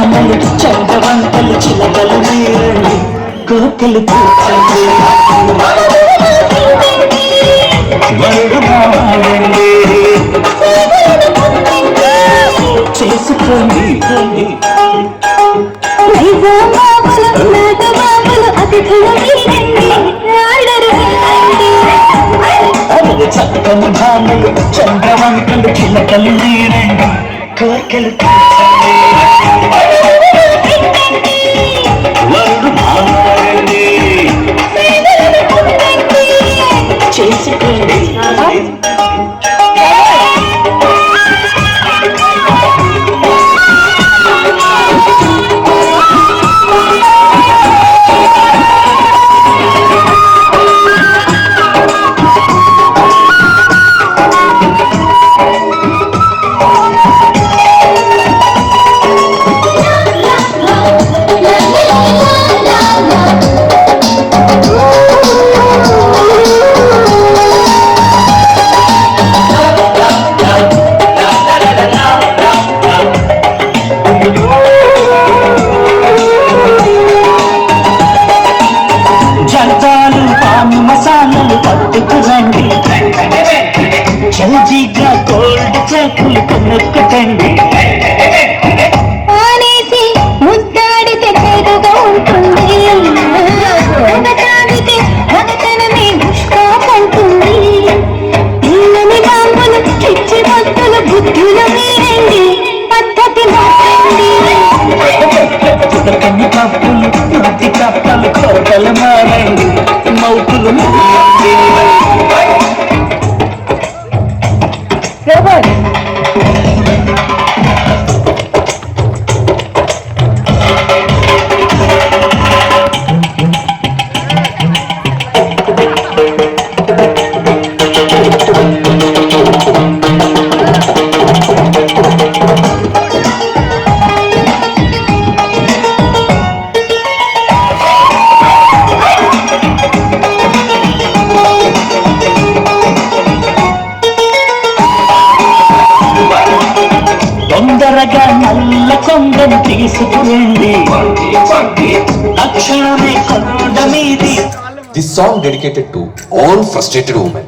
భామలు చంద్రవంతలు చిలకలు మీరండి కోకలు కూర్చండి వరుణమాడండి చేసుకోండి చక్కని భామలు చంద్రవంతలు చిలకలు మీరండి కోకలు కూర్చండి వరుణమాడండి చేసుకోండి పట్టుకురండి చల్జీగా కోల్డ్ చాకులు కొనుక్కటండి ఆనేసి ముద్దాడితే చేదుగా ఉంటుంది తాగితే మగతనమే పుష్పాకంటుంది ఇళ్ళని బాంబులు ఇచ్చి భక్తులు బుద్ధులు మీరండి పద్ధతి మారండి పుడకని కప్పులు నూతి కప్పలు కోటలు మారండి మౌకులు తొందరగా నల్ల కొండను తీసుకురండి తక్షణమే కొండ మీది. This song dedicated to all frustrated women.